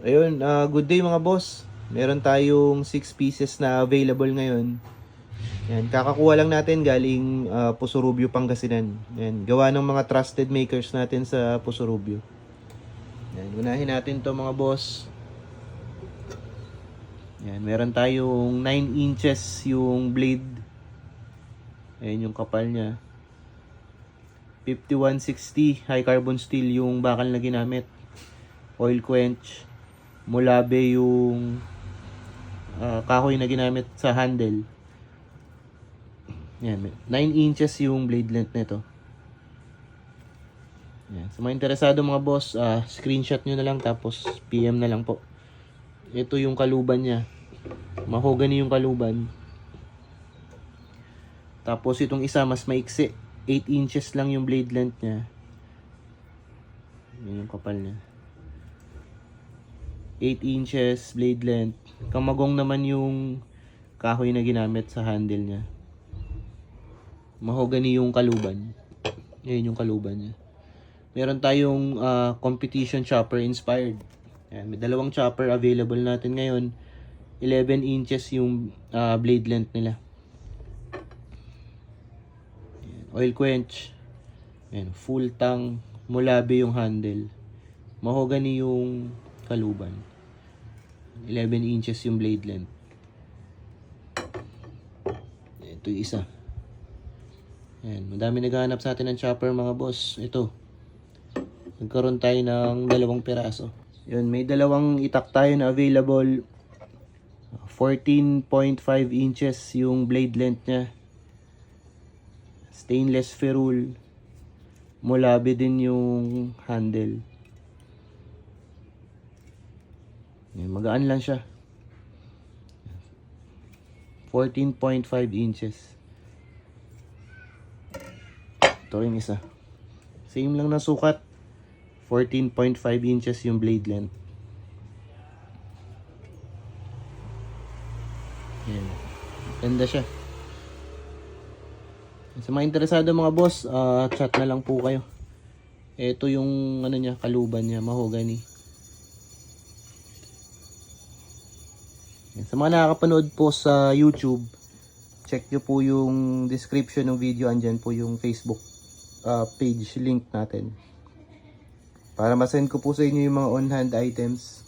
Ayun, good day mga boss. Meron tayong 6 pieces na available ngayon. Yan, kakakuha lang natin galing Pusurubio, Pangasinan. Yan, gawa ng mga trusted makers natin sa Pusurubio. Yan, unahin natin to mga boss. Yan, meron tayong 9 inches yung blade. Ayan yung kapal niya. 5160 high carbon steel yung bakal na ginamit. Oil quench. Mulabe yung kahoy na ginamit sa handle. Yan, 9 inches yung blade length nito. Yan. Sa mga interesado mga boss, screenshot nyo na lang tapos PM na lang po. Ito yung kaluban niya. Mahogany yung kaluban. Tapos itong isa mas maiksi. 8 inches lang yung blade length niya. Yan yung kapal niya. 8 inches blade length. Kamagong naman yung kahoy na ginamit sa handle niya. Mahogany yung kaluban. Yan yung kaluban niya. Meron tayong competition chopper inspired. Yan, may dalawang chopper available natin ngayon. 11 inches yung blade length nila. Yan, oil quench. Yan, full tang. Mulabe yung handle. Mahogany yung kaluban. 11 inches yung blade length. Ito yung isa. Yan, madami naghahanap sa atin ng chopper mga boss. Ito. Nagkaroon tayo ng dalawang piraso. Yun, may dalawang itak tayo na available. 14.5 inches yung blade length niya. Stainless ferrule. Mulabe din yung handle. Yan, magaan lang siya. 14.5 inches. Ito yung isa. Same lang na sukat. 14.5 inches yung blade length. Yan. Ganda siya. Sa mga interesado mga boss, chat na lang po kayo. Ito yung ano niya, kaluban niya, mahogany. Yan. Sa mga nakakapanood po sa YouTube, check nyo po yung description ng video. Andyan po yung Facebook page link natin. Para masend ko po sa inyo yung mga on-hand items.